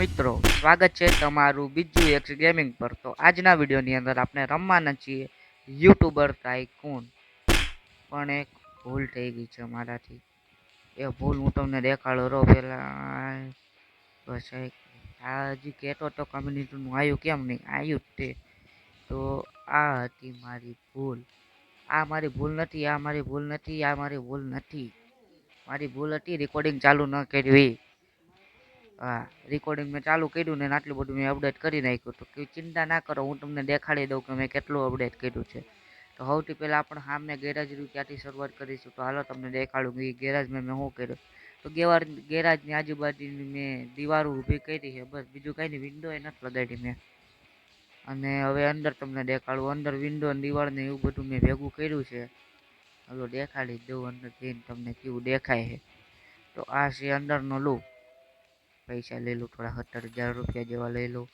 મિત્રો, સ્વાગત છે તમારું બીજું એક્સ ગેમિંગ પર। તો આજના વિડીયોની અંદર આપણે રમવાના છીએ યુટ્યુબર ટાઇકૂન। પણ એક ભૂલ થઈ ગઈ છે મારાથી। એ ભૂલ હું તમને દેખાડું રહો પહેલાં। બસ આ હજી કહેતો તો કમ્યુનિટીનું આવ્યું કેમ નહીં આવ્યું જ તે। તો આ હતી મારી ભૂલ। આ મારી ભૂલ નથી, આ મારી ભૂલ નથી, આ મારી ભૂલ નથી। મારી ભૂલ હતી રેકોર્ડિંગ ચાલુ ન કરવી। હા, રેકોર્ડિંગ મેં ચાલુ કર્યું ને આટલું બધું મેં અપડેટ કરી નાખ્યું। તો કોઈ ચિંતા ના કરો, હું તમને દેખાડી દઉં કે મેં કેટલું અપડેટ કર્યું છે। તો સૌથી પહેલાં આપણે સામે ગેરેજ રહ્યું ત્યાંથી શરૂઆત કરીશું। તો હાલો તમને દેખાડું કે ગેરેજમાં મેં શું કર્યું। તો ગેરેજની આજુબાજુની મેં દીવારો ઊભી કરી છે, બસ બીજું કાંઈ નહીં। વિન્ડો એ નથી લગાડી મેં। અને હવે અંદર તમને દેખાડું, અંદર વિન્ડો અને દિવાળને એવું બધું મેં ભેગું કર્યું છે। હાલો દેખાડી દઉં અંદર જઈને તમને કેવું દેખાય છે। તો આ છે અંદરનો લુક। પૈસા લઈ લઉં, થોડા 17,000 રૂપિયા જેવા લઈ લઉં।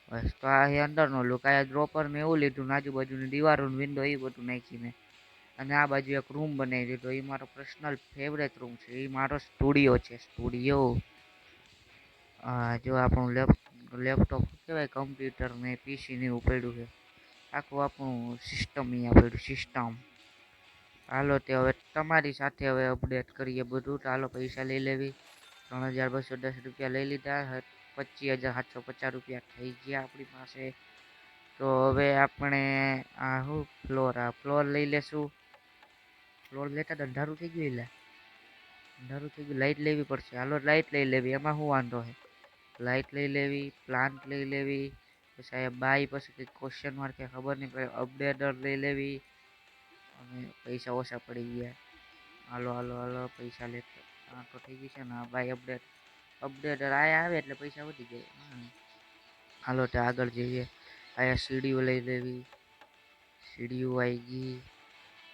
બસ તો આ છે અંદરનો લુક। આ ડ્રોપર મેં એવું લીધું, આજુબાજુની દીવારો વિન્ડો એ બધું નાખી મેં। અને આ બાજુ એક રૂમ બનાવી દીધો, એ મારો પર્સનલ ફેવરેટ રૂમ છે, એ મારો સ્ટુડિયો છે, સ્ટુડિયો। જો આપણું લેપટોપ કહેવાય, કમ્પ્યુટર ને પીસી ને એવું પડ્યું છે, આખું આપણું સિસ્ટમ અહીંયા પડ્યું સિસ્ટમ। હાલો તે હવે તમારી સાથે હવે અપડેટ કરીએ બધું। તો હાલો પૈસા લઈ લેવી। 3,210 રૂપિયા લઈ લીધા। 25,750 રૂપિયા થઈ ગયા આપણી પાસે। તો હવે આપણે આ શું ફ્લોર લઈ લેશું। ફ્લોર લેતા અંધારું થઈ ગયું, એટલે અંધારું થઈ ગયું, લાઇટ લેવી પડશે। હાલો લાઇટ લઈ લેવી, એમાં શું વાંધો છે। લાઇટ લઈ લેવી, પ્લાન્ટ લઈ લેવી, પછી સાહેબ બાઈ પછી કંઈક ક્વેશ્ચન માર્ક કે ખબર નહીં પડે, અપડેટર લઈ લેવી। અને પૈસા ઓછા પડી ગયા। હાલો હાલો હાલો પૈસા લેતા તો થઈ ગઈ છે ને ભાઈ। અપડેટર આયા આવે એટલે પૈસા વધી જાય। હાલો તો આગળ જઈએ। આયા સીડીઓ લઈ લેવી, સીડીઓ આવી ગઈ।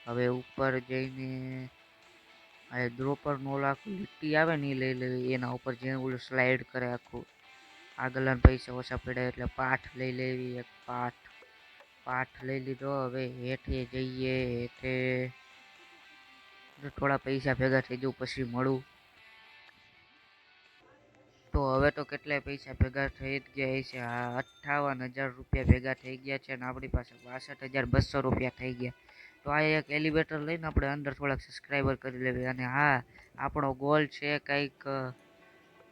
હવે ઉપર જઈને આ ડ્રોપર નો આખું લીટી આવે ને એ લઈ લેવી, એના ઉપર જે ઓલું સ્લાઇડ કરે આખું। આગળના પૈસા ઓછા પડ્યા એટલે પાઠ લઈ લેવી, એક પાઠ લઈ લીધો। હવે હેઠે જઈએ, હેઠે થોડા પૈસા ભેગા થઈ જવું પછી મળું। તો હવે તો કેટલાય પૈસા ભેગા થઈ જ ગયા છે। 58,000 રૂપિયા ભેગા થઈ ગયા છે અને આપણી પાસે 62,200 રૂપિયા થઈ ગયા। તો આ એક એલિવેટર લઈને આપણે અંદર થોડાક સબસ્ક્રાઈબર કરી લેવી। અને હા, આપણો ગોલ છે કંઈક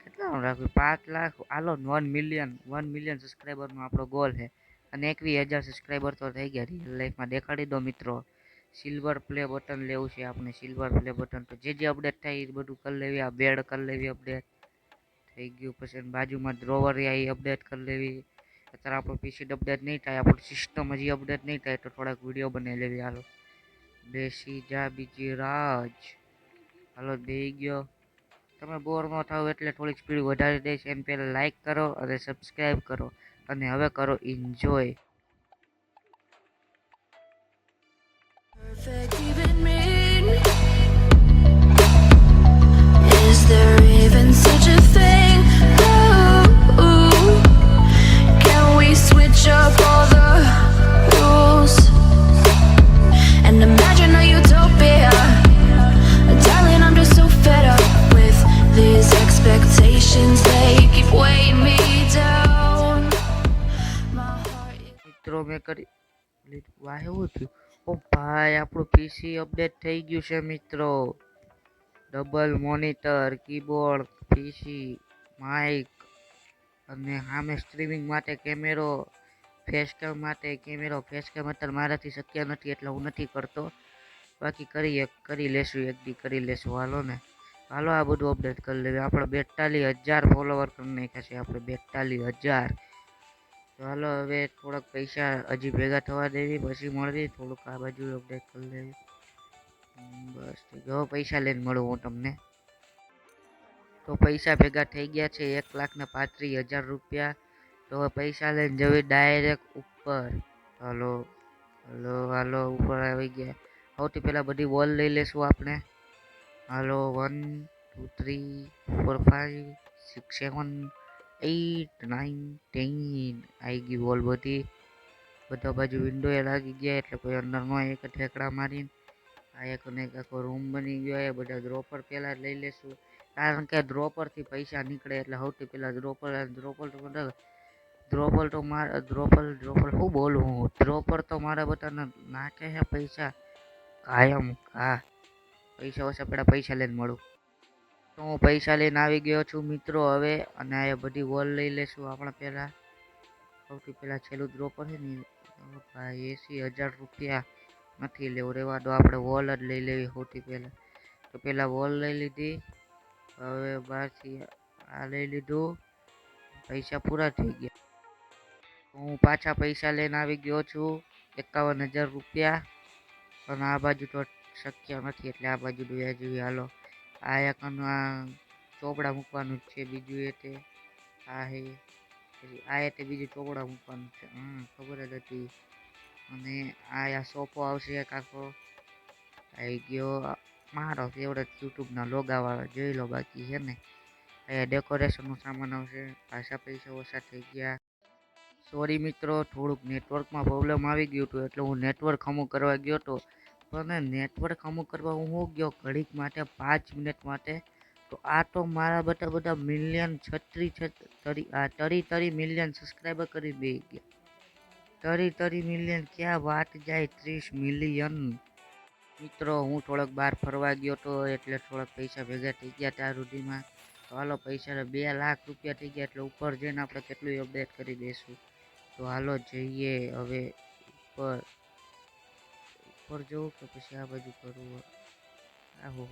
કેટલાનું રાખવું, 5 લાખ, હાલો 1 મિલિયન સબસ્ક્રાઈબરનો આપણો ગોલ છે। અને 21,000 સબસ્ક્રાઈબર તો થઈ ગયા। રિયલ લાઈફમાં દેખાડી દો મિત્રો। સિલ્વર પ્લે બટન લેવું છે આપણે, સિલ્વર પ્લે બટન। તો જે અપડેટ થાય એ બધું કરી લેવી। આ બેડ કરી લેવી અપડેટ થઈ ગયું। પછી બાજુમાં ડ્રોવર એ અપડેટ કરી લેવી। અત્યારે આપણું પીસી અપડેટ નહીં થાય, આપણું સિસ્ટમ હજી અપડેટ નહીં થાય, તો થોડાક વિડીયો બનાવી લેવી। હાલો બેસી જા બીજી રાજ। હાલો દઈ ગયો। તમે બોર ન થાવ એટલે થોડીક સ્પીડ વધારી દઈશ। એમ પહેલાં લાઇક કરો અને સબસ્ક્રાઈબ કરો, અને હવે કરો enjoy. Perfect even mean? Is there even such a thing? Ooh, can we switch up all the rules and imagine a utopia? Darling, I'm just so fed up with these expectations. They keep weighing me down. My heart is મિત્રો મેં કરી લીધું। વાહ એવું થયું। ઓ ભાઈ, આપણું પીસી update થઈ ગયું છે મિત્રો। ડબલ મોનિટર, કીબોર્ડ, પીસી, માઇક, અને સામે સ્ટ્રીમિંગ માટે કેમેરો, ફેસકેમ માટે કેમેરો। ફેસકેમ અત્યારે મારાથી શક્ય નથી એટલે હું નથી કરતો, બાકી કરી લેશું, એક દી કરી લેશું। હાલો ને, હાલો આ બધું અપડેટ કરી લેવી। આપણે 42,000 ફોલોવર કરી નાખ્યા છે આપણે, 42,000। તો હાલો હવે થોડાક પૈસા હજી ભેગા થવા દેવી પછી મળવી। થોડુંક આ બાજુ અપડેટ કરી લેવી। બસ જો પૈસા લઈને મળું હું તમને। તો પૈસા ભેગા થઈ ગયા છે 1,35,000 રૂપિયા। તો હવે પૈસા લઈને જવી ડાયરેક્ટ ઉપર। હાલો હાલો હાલો ઉપર આવી ગયા। સૌથી પહેલાં બધી વોલ લઈ લેશું આપણે। હાલો 1 2 3 4 5 6 7 8 9 10 આવી ગઈ વોલ બધી। બધા બાજુ વિન્ડો એ લાગી ગયા એટલે કોઈ અંદર નો એક ઠેકડા મારીને આ એક ને એક આખો રૂમ બની ગયો। એ બધા ડ્રોપર પહેલાં લઈ લેશું, કારણ કે ડ્રોપરથી પૈસા નીકળે એટલે સૌથી પહેલાં ડ્રોપર શું બોલું હું, ડ્રોપર તો મારા બધાને નાખે છે પૈસા કાયમ. હા, પૈસા ઓછા પેલા પૈસા લઈને મળું. તો હું પૈસા લઈને આવી ગયો છું મિત્રો હવે, અને આ બધી વોલ લઈ લેશું આપણે પહેલાં. સૌથી પહેલાં છેલ્લું ડ્રોપર છે ને ભાઈ 80,000 રૂપિયા નથી લેવું, રહેવા દો, આપણે વોલ જ લઈ લેવી સૌથી પહેલાં. તો પહેલાં વોલ લઈ લીધી, હવે બહારથી આ લઈ લીધું, પૈસા પૂરા થઈ ગયા. હું પાછા પૈસા લઈને આવી ગયો છું 51,000 રૂપિયા, પણ આ બાજુ તો શક્ય નથી એટલે આ બાજુ જોયા જોઈએ. હાલો, આ એક ચોપડા મૂકવાનું જ છે, બીજું એ તે આ હે, પછી આ તે બીજું ચોપડા મૂકવાનું છે, ખબર જ હતી. અને આ સોફો આવશે એક આખો, આવી ગયો મારો ફેવરેટ યુટ્યુબના લોગાવાળો, જોઈ લો. બાકી છે ને અહીંયા ડેકોરેશનનું સામાન આવશે. પાછા પૈસા ઓછા થઈ ગયા. સોરી મિત્રો, થોડુંક નેટવર્કમાં પ્રોબ્લેમ આવી ગયું હતું એટલે હું નેટવર્ક હમું કરવા ગયો હતો, પણ નેટવર્ક હમું કરવા હું ગયો ઘડીક માટે 5 મિનિટ માટે, તો આ તો મારા બધા મિલિયન 30 મિલિયન સબસ્ક્રાઈબર કરી બે ગયા. 30 મિલિયન ક્યાં વાત જાય, 30 મિલિયન. મિત્રો હું થોડોક બહાર ફરવા ગયો હતો એટલે થોડાક પૈસા ભેગા થઈ ગયા ત્યાં સુધીમાં. તો હાલો, પૈસા 2 લાખ રૂપિયા થઈ ગયા એટલે ઉપર જઈને આપણે કેટલું અપડેટ કરી દઈશું. તો હાલો જઈએ હવે ઉપર જવું કે પછી આ બાજુ કરવું. આહો,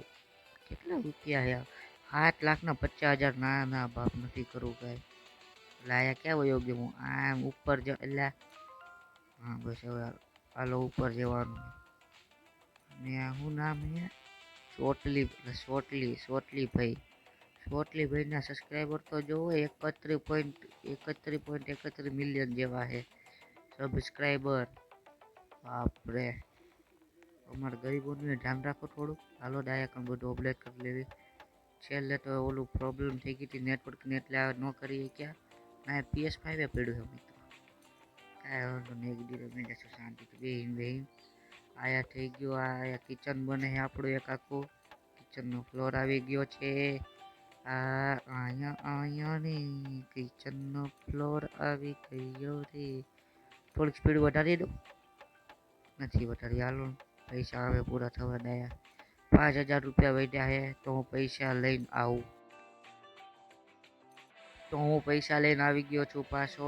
કેટલા રૂપિયા હે? 7,50,000. ના બાપ, નથી કરવું કાંઈ. એટલે અહીંયા ક્યાં વયો ગયો હું? આમ ઉપર જ એટલે હા બસ, હવે હાલો ઉપર જવાનું. ને શું નામ હે? સોટલીભાઈના સબસ્ક્રાઈબર તો જોવો 31.31 મિલિયન જેવા છે સબસ્ક્રાઈબર. બાપરે, અમારા ગરીબોનું ધ્યાન રાખો થોડું. હાલો ડાયરેક્ટ બધું અપડેટ કરી લેવી. છેલ્લે તો ઓલું પ્રોબ્લેમ થઈ ગઈ હતી નેટવર્કની એટલે આ ન કરી શક્યા. ના PS5 પડ્યું છે મિત્રો, કાંઈ વાંધો નહીં, એક દિવસ મેં જશું શાંતિથી બેહીન. આયા થઈ ગયું, આયા કિચન બને છે આપણું એક આખું. કિચનનો ફ્લોર આવી ગયો છે. અહીંયા ને કિચનનો ફ્લોર આવી ગયો રે. થોડીક સ્પીડ વધારી દો, નથી વધારી. હાલો, પૈસા હવે પૂરા થવા દયા. 5,000 રૂપિયા વધ્યા છે, તો હું પૈસા લઈને આવું. તો હું પૈસા લઈને આવી ગયો છું પાછો.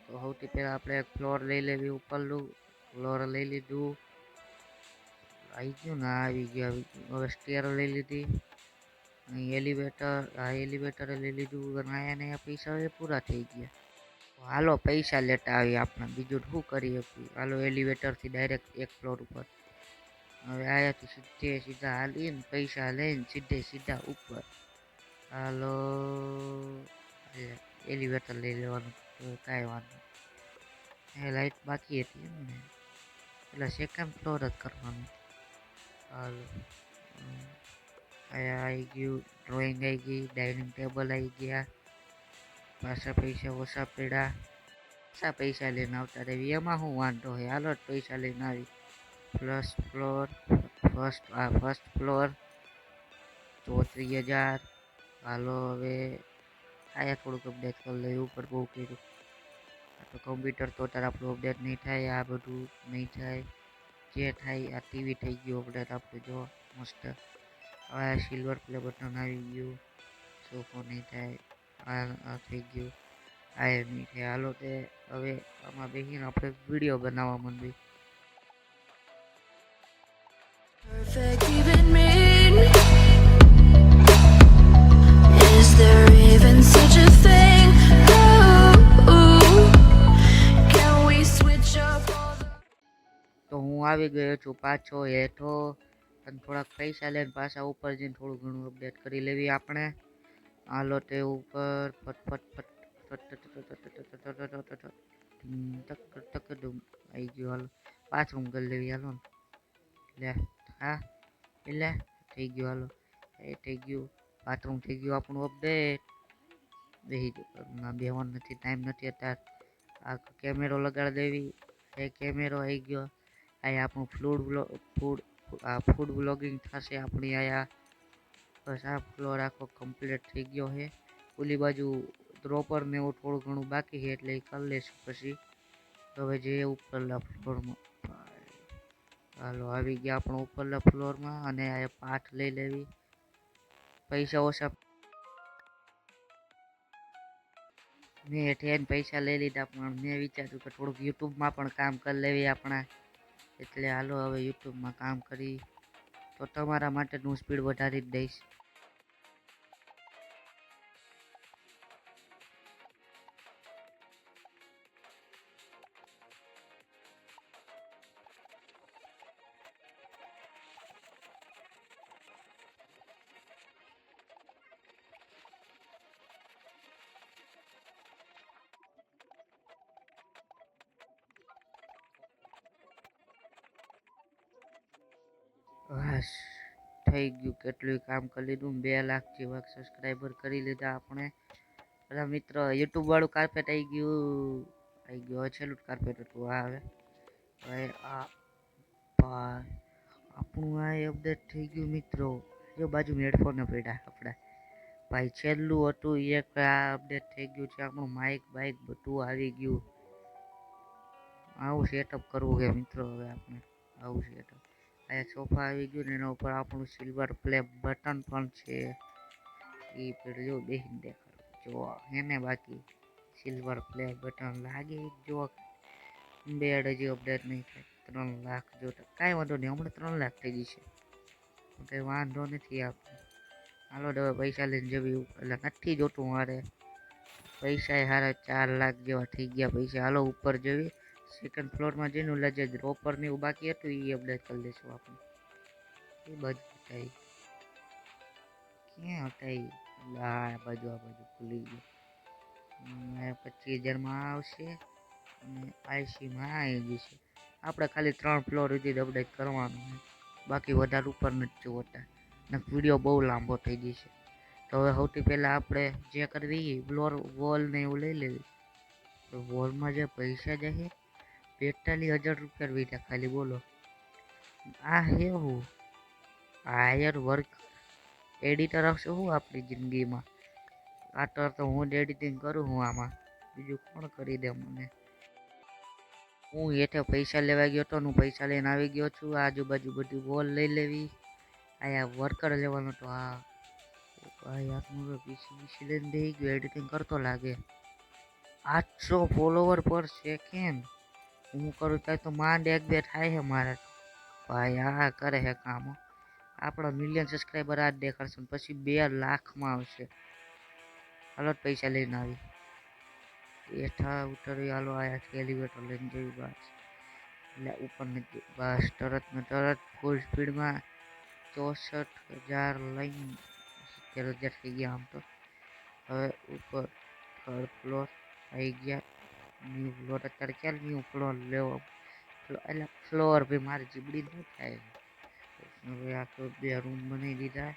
તો સૌથી પહેલાં આપણે એક ફ્લોર લઈ લેવી, ઉપરનું ફ્લોર લઈ લીધું. આવી ગયું ને, આવી ગયું. હવે સ્ટેર લઈ લીધી, અહીં એલિવેટર લઈ લીધું, અને અહીંયા પૈસા હવે પૂરા થઈ ગયા. હાલો પૈસા લેતા આવી આપણે, બીજું શું કરીએ. હાલો એલિવેટરથી ડાયરેક્ટ એક ફ્લોર ઉપર. હવે અહીંયાથી સીધા હાલીને પૈસા લઈને સીધા ઉપર. હાલો, એલિવેટર લઈ લેવાનું, તો કાંઈ વાંધો. એ લાઈટ બાકી હતી એમ ને, એટલે સેકન્ડ ફ્લોર જ કરવાનું. હાલો, અહીંયા આવી ગયું, ડ્રોઈંગ આવી ગઈ, ડાઇનિંગ ટેબલ આવી ગયા. પાછા પૈસા ઓછા પડ્યા, પાછા પૈસા લઈને આવતા રહેવી, એમાં શું વાંધો હોય. હાલો પૈસા લઈને આવી. First floor 34,000. હાલો હવે આયા થોડુંક અપડેટ કરી લઈએ, ઉપર બહુ કર્યું. આ તો કમ્પ્યુટર તો અત્યારે આપણું અપડેટ નહીં થાય, આ બધું નહીં થાય. જે થાય આ ટીવી થઈ ગયું અપડેટ આપણું, જો મસ્ત. હવે સિલ્વર પ્લે બટન આવી ગયું, સોફો નહીં થાય. આ થઈ ગયું, આ એમ નહીં થાય. હાલો તે હવે આમાં બેસીને આપણે વિડીયો બનાવવા Mandvi. Perfect even mean? Is there even such a thing? Ooh, can we switch up all the તો હું આવી ગયો છું પાછો હેઠો, અને થોડાક પૈસા લઈને પાછા ઉપર જઈને થોડું ઘણું અપડેટ કરી લેવી આપણે. હાલો તે ઉપર ફટ આવી ગયું. હાલો બાથરૂમ કરી લેવી. હાલો લે, હા એટલે થઈ ગયું. હાલો એ થઈ ગયું, બાથરૂમ થઈ ગયું આપણું અપડેટ. બેહવાનું નથી, ટાઈમ નથી અત્યારે. આ કેમેરો લગાડી દેવી, એ કેમેરો આવી ગયો. અહીંયા આપણું ફૂડ બ્લોગિંગ થશે આપણી. અહીંયા બસ આ ફ્લોર આખો કમ્પ્લીટ થઈ ગયો છે. ઓલી બાજુ ડ્રોપર ને એવું થોડું ઘણું બાકી છે એટલે એ કરી લેશું પછી. તો હવે જે ઉપરના ફ્લોરમાં હાલો આવી ગયા આપણો ઉપરના ફ્લોરમાં અને આ પાઠ લઈ લેવી. પૈસા ઓછા મેં હેઠે પૈસા લઈ લીધા પણ મેં વિચાર્યું કે થોડુંક યુટ્યુબમાં પણ કામ કરી લેવી આપણા, એટલે હાલો હવે યુટ્યુબમાં કામ કરી તો તમારા માટે હું સ્પીડ વધારી જ દઈશ. બસ થઈ ગયું, કેટલું કામ કરી લીધું. 2 લાખ જેવા સબસ્ક્રાઈબર કરી લીધા આપણે. બધા મિત્ર યુટ્યુબ વાળું કાર્પેટ આવી ગયું. હવે છેલ્લું કાર્પેટ હતું આ. હવે આ ભાઈ આપણું આ અપડેટ થઈ ગયું મિત્રો. જો બાજુ હેડફોન પડ્યા આપણા ભાઈ. છેલ્લું હતું એક આ અપડેટ થઈ ગયું છે આપણું. માઇક બાઇક બધું આવી ગયું. આવું સેટઅપ કરવું છે મિત્રો હવે આપણે. આવું સેટઅપ આ સોફા આવી ગયું ને એના ઉપર આપણું સિલ્વર પ્લે બટન પણ છે. એ પેલું જો બેહીને દેખાડો જો એને બાકી સિલ્વર પ્લે બટન લાગે જો. બેડ હજી અપડેટ નહીં થાય. 3 લાખ જો કાંઈ વાંધો નહીં, હમણાં 3 લાખ થઈ જશે, કંઈ વાંધો નથી આપણે. હાલો હવે પૈસા લઈને જવી એટલે નથી જોતું મારે પૈસા એ હારા 4 લાખ જેવા થઈ ગયા પૈસા. હાલો ઉપર જવી. સેકન્ડ ફ્લોરમાં જઈને ઓલા જે ડ્રોપર ને એવું બાકી હતું એ અપડેટ કરી દઈશું આપણે. એ બાજુ હટાઈ ક્યાં હટાઈ આ બાજુ ભૂલી ગયો. 25,000માં આવશે અને આઈસીમાં આવી જશે. આપણે ખાલી 3 ફ્લોર સુધી અપડેટ કરવાનું છે, બાકી વધારે ઉપર નથી જોતા ને વિડીયો બહુ લાંબો થઈ જશે. તો હવે સૌથી પહેલાં આપણે જે કરવી ફ્લોર વોલ ને એવું લઈ લેવી. તો વોલમાં જે પૈસા જશે 42,000 રૂપિયા વીધા ખાલી બોલો. આ હે હું હાયર વર્ક એડિટર આવશે હું આપણી જિંદગીમાં. આટર તો હું જ એડિટિંગ કરું હું આમાં, બીજું કોણ કરી દે મને. હું હેઠે પૈસા લેવા ગયો હતો, હું પૈસા લઈને આવી ગયો છું. આજુબાજુ બધી વોલ લઈ લેવી. અહીંયા વર્કર લેવાનો તો હા ભાઈ આપણું પીસી લઈને દઈ ગયો. એડિટિંગ કરતો લાગે. 800 ફોલોવર પર સેકન્ડ હું કરું ત્યાં તો માંડ 1-2 થાય છે મારે ભાઈ. આ કરે છે કામ. આપણા મિલિયન સબસ્ક્રાઈબર આ જ દેખાડશે પછી 2 લાખમાં આવશે. હાલો પૈસા લઈને આવી હેઠા ઉતરવી. હાલો આયા એલિવેટર લઈને જઈ બસ એટલે ઉપર નથી બસ. તરત ને તરત ફૂલ સ્પીડમાં 64,000 લઈને 70,000 થઈ ગયા આમ તો. હવે ઉપર 3rd ફ્લોર આવી ગયા. ન્યૂ ફ્લોર અત્યારે ક્યાં ન્યૂ ફ્લોર લેવો એટલે ફ્લોર ભાઈ મારી જીબડી ન થાય. હવે આ તો 2 રૂમ બનાવી દીધા.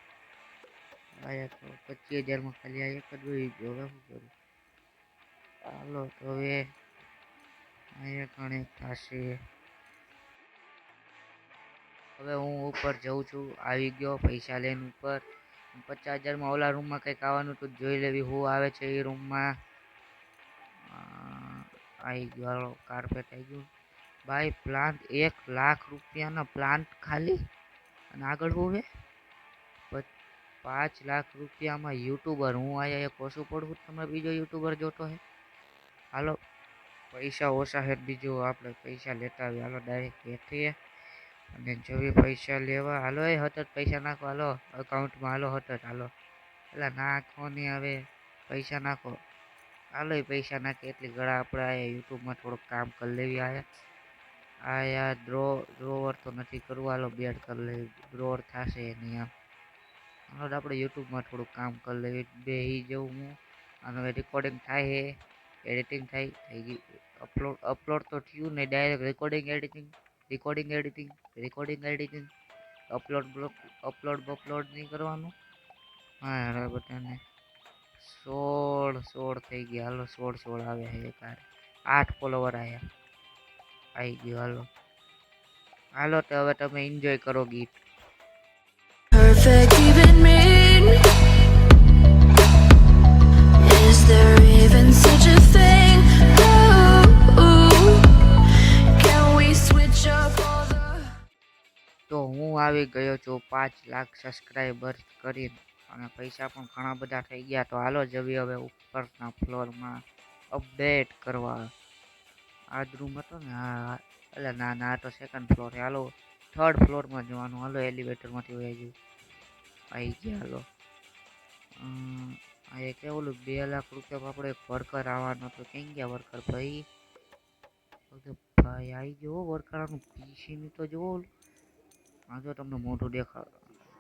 આયા તો 25,000માં ખાલી આ એક જ વહી ગયો. હવે શું કરું? હાલો તો હવે અહીંયા ઘણી થશે. હવે હું ઉપર જઉં છું. આવી ગયો પૈસા લઈને ઉપર. 50,000માં ઓલા રૂમમાં કંઈક આવવાનું તો જોઈ લેવી શું આવે છે એ રૂમમાં. આવી ગયો હાલો કાર્પેટ આવી ગયું ભાઈ. પ્લાન્ટ 1 લાખ રૂપિયાના પ્લાન્ટ ખાલી. અને આગળ શું છે 5 લાખ રૂપિયામાં યુટ્યુબર. હું અહીંયા એક ઓછું પડવું તમે બીજો યુટ્યુબર જોતો હે. હાલો પૈસા ઓછા છે બીજું આપણે પૈસા લેતા આવીએ. હાલો ડાયરેક્ટ બેઠીએ અને જવી પૈસા લેવા. હાલો એ હતત પૈસા નાખો. હાલો અકાઉન્ટમાં હાલો હતત હાલો. એટલે નાખો નહીં હવે પૈસા નાખો. હાલો એ પૈસા નાખે એટલી ગળા આપણે આયા યુટ્યુબમાં થોડુંક કામ કરી લેવી. આયા ડ્રોવર તો નથી કરવું. હાલો બેડ કરી લેવી. ડ્રોવર થશે નહીં આમ. હાલો આપણે યુટ્યુબમાં થોડુંક કામ કરી લેવી. બેહી જવું હું અને હવે રેકોર્ડિંગ થાય છે, એડિટિંગ થઈ ગઈ. અપલોડ તો થયું નહીં, ડાયરેક્ટ રેકોર્ડિંગ એડિટિંગ અપલોડ નહીં કરવાનું. હા બધાને 16 થઈ ગયા. હાલો 16 આવે છે. 8 ફોલોવર આવી ગયો. હાલો તો હવે તમે એન્જોય કરો ગીત. Perfect, keeping me there even such a thing? Ooh, can we switch up all the તો હું આવી ગયો છું 5 લાખ સબસ્ક્રાઈબર કરીને અને પૈસા પણ ઘણા બધા થઈ ગયા. તો હાલો જવી હવે ઉપરના ફ્લોરમાં અપડેટ કરવા. આ જ રૂમ હતો ને, હા એટલે ના ના, આ તો સેકન્ડ ફ્લોર. હાલો થર્ડ ફ્લોરમાં જવાનું. હાલો એલિવેટરમાંથી વહી ગયું. આવી ગયા. હાલો આ એક ઓલું 2 લાખ રૂપિયા આપણે એક વર્કર આવવાનો હતો. ક્યાં ગયા વર્કર ભાઈ? ભાઈ આવી ગયો વર્કર. આનું પીસીની તો જુઓ. આ જો તમને મોઢું દેખાડ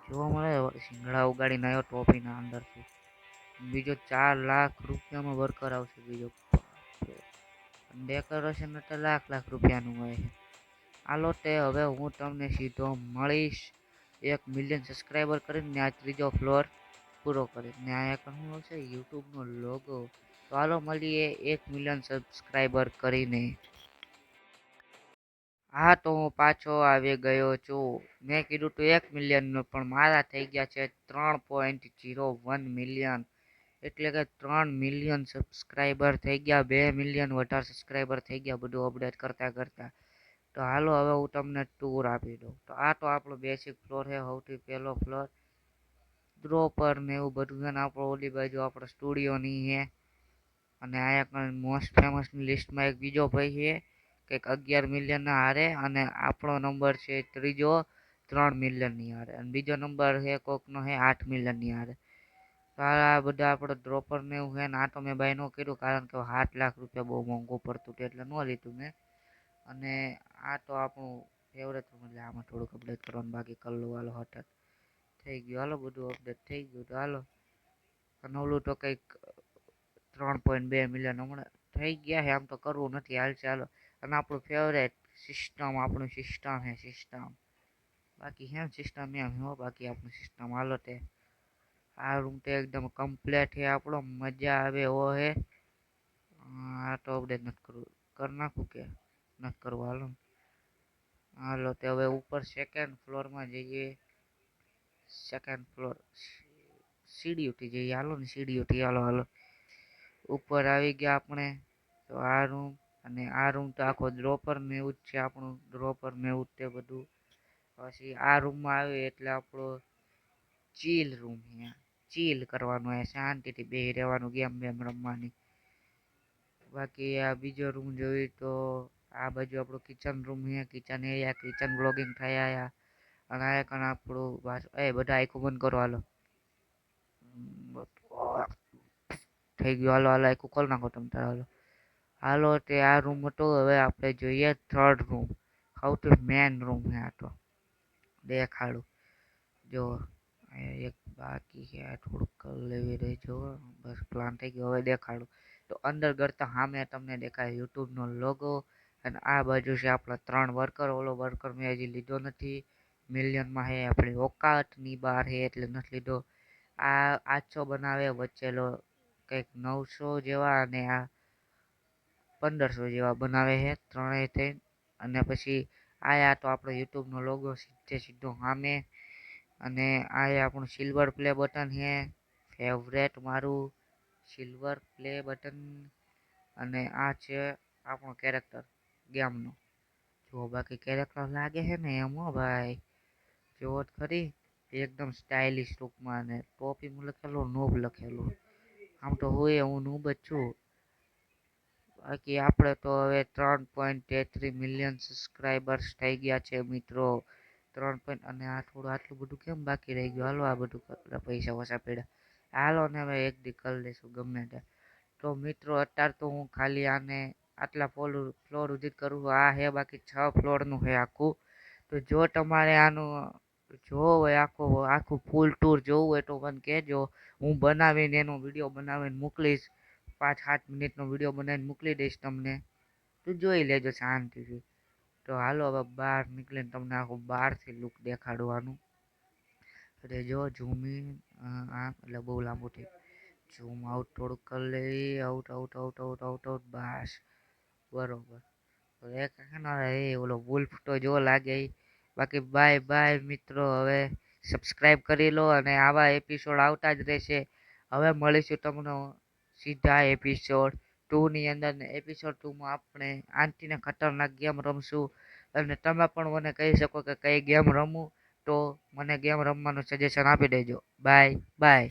જોવા મળે. સિંગડા ઉગાડીને આવ્યો ટોપીના અંદરથી. બીજો 4 લાખ રૂપિયામાં વર્કર આવશે. બીજો ડેકોરેશન એટલે લાખ રૂપિયાનું હોય છે. હાલો તે હવે હું તમને સીધો મળીશ 1 મિલિયન સબસ્ક્રાઈબર કરીને આ ત્રીજો ફ્લોર પૂરો કરીને. આ એક શું આવશે? યુટ્યુબનો લોગો. તો હાલો મળીએ 1 મિલિયન સબસ્ક્રાઈબર કરીને. હા તો હું પાછો આવી ગયો છું. મેં કીધું તું 1 મિલિયનનું, પણ મારા થઈ ગયા છે 3.01 મિલિયન. એટલે કે 3 મિલિયન સબસ્ક્રાઈબર થઈ ગયા. 2 મિલિયન વધારે સબસ્ક્રાઈબર થઈ ગયા બધું અપડેટ કરતા કરતા. તો હાલો હવે હું તમને ટૂર આપી દઉં. તો આ તો આપણો બેસિક ફ્લોર છે. સૌથી પહેલો ફ્લોર ડ્રોપર ને એવું બધું છે ને. આપણો ઓલી બાજુ આપણો સ્ટુડિયોની છે. અને આ એક મોસ્ટ ફેમસની લિસ્ટમાં એક બીજો ભાઈ છે કંઈક 11 મિલિયનના હારે. અને આપણો નંબર છે ત્રીજો 3 મિલિયનની હારે. અને બીજો નંબર છે કોકનો છે 8 મિલિયનની હારે. તો આ બધા આપણે ડ્રોપર ને એવું છે ને. આ તો મેં બાય ન કર્યું કારણ કે 7 લાખ રૂપિયા બહુ મોંઘું પડતું હતું એટલે ન લીધું મેં. અને આ તો આપણું ફેવરેટ રૂમ એટલે આમાં થોડુંક અપડેટ કરવાનું બાકી કરી લઉં. હાલો હঠাৎ થઈ ગયું. હાલો બધું અપડેટ થઈ ગયું. તો હાલો અને ઓલું તો કંઈક 3.2 મિલિયન હમણાં થઈ ગયા છે. આમ તો કરવું નથી, હાલ ચાલો. અને આપણું ફેવરેટ સિસ્ટમ, આપણું સિસ્ટમ છે સિસ્ટમ. બાકી એમ સિસ્ટમ એમ હો. બાકી આપણું સિસ્ટમ હાલો તે. આ રૂમ તો એકદમ કમ્પ્લીટ છે આપણો. મજા આવે એવો છે. આ તો અપડેટ નથી કરવું. કરી નાખું કે નથી કરવું? હાલો હાલો તે હવે ઉપર સેકન્ડ ફ્લોરમાં જઈએ. સેકન્ડ ફ્લોર સીડીઓથી જઈએ. હાલો ને સીડીઓથી. હાલો હાલો ઉપર આવી ગયા આપણે. તો આ રૂમ અને આ રૂમ તો આખો ડ્રોપર ને એવું જ છે આપણું. ડ્રોપર ને એવું જ તે બધું. પછી આ રૂમમાં આવે એટલે આપણો ચીલ રૂમ. અહીંયા ચીલ કરવાનું હોય, શાંતિથી બેસી રહેવાનું, ગેમ બેમ રમવાની. બાકી આ બીજો રૂમ જોઈએ તો આ બાજુ આપણો કિચન રૂમ છે. કિચન એરિયા, કિચન બ્લોગિંગ થયા. અને આ કણ આપણું બધા આખું બંધ કરો. હાલો થઈ ગયું. હાલો હાલો આખું ખોલ નાખો તમે તાર. હાલો હાલો તે આ રૂમ હતો. હવે આપણે જોઈએ થર્ડ રૂમ. સૌથી મેન રૂમ છે આ તો. દેખાડું જો એક બાકી છે. આ થોડુંક કરી લેવી રહી જો. બસ પ્લાન થઈ ગયો. હવે દેખાડું તો અંદર કરતા સામે તમને દેખાય યુટ્યુબનો લોગો. અને આ બાજુ છે આપણા 3 વર્કર. ઓલો વર્કર મેં હજી લીધો નથી. મિલિયનમાં છે આપણી ઓકાતની બહાર છે એટલે નથી લીધો. આ 800 બનાવે વચ્ચેલો કંઈક 900 જેવા અને આ 1500 જેવા બનાવે છે ત્રણેય થઈ. અને પછી આયા તો આપણો યુટ્યુબનો લોગો સીધો સામે. અને આ આપણું સિલ્વર પ્લે બટન છે. ફેવરેટ મારું સિલ્વર પ્લે બટન. અને આ છે આપણો કેરેક્ટર ગેમનો. જો બાકી કેરેક્ટર લાગે છે ને એમ હો ભાઈ. જોવો જ ખરી એકદમ સ્ટાઇલિશ લુકમાં. અને ટોપીમાં લખેલું નૂબ લખેલું. આમ તો હું નૂબ જ છું. બાકી આપણે તો હવે 3.33 મિલિયન સબસ્ક્રાઈબર્સ થઈ ગયા છે મિત્રો. 3 અને આ થોડું આટલું બધું કેમ બાકી રહી ગયું? હાલો આ બધું પૈસા ઓછા પડ્યા. હાલો ને હવે એક દી કરી લઈશું ગમે તે. તો મિત્રો અત્યારે તો હું ખાલી આને આટલા ફ્લોર સુધી કરું છું. આ હે બાકી 6 ફ્લોરનું છે આખું. તો જો તમારે આનું જોવું હોય આખું ફૂલ ટૂર જોવું હોય તો મને કહેજો. હું બનાવીને એનો વિડીયો બનાવીને મોકલીશ. 5-7 મિનિટનો વિડીયો બનાવીને મોકલી દઈશ તમને. તો જોઈ લેજો શાંતિથી. તો હાલો હવે બહાર નીકળીને તમને આખું બહારથી લુક દેખાડવાનું. એટલે જો ઝૂમ ઇન આમ એટલે બહુ લાંબુ થઈ. ઝૂમ આઉટ થોડુંક કરી લઈએ. Out out out out out out બસ બરોબર. તો એક ઓલો વુલ્ફ તો જો લાગે. બાકી બાય બાય મિત્રો. હવે સબસ્ક્રાઈબ કરી લો અને આવા એપિસોડ આવતા જ રહેશે. હવે મળીશું તમને સીધા એપિસોડ 2 ની અંદર. ને એપિસોડ 2 માં આપણે આંટીને ખતરનાક ગેમ રમશું અને તમે પણ મને કહી શકો કે કઈ ગેમ રમવું, તો મને ગેમ રમવાનું સજેશન આપી દેજો. Bye bye.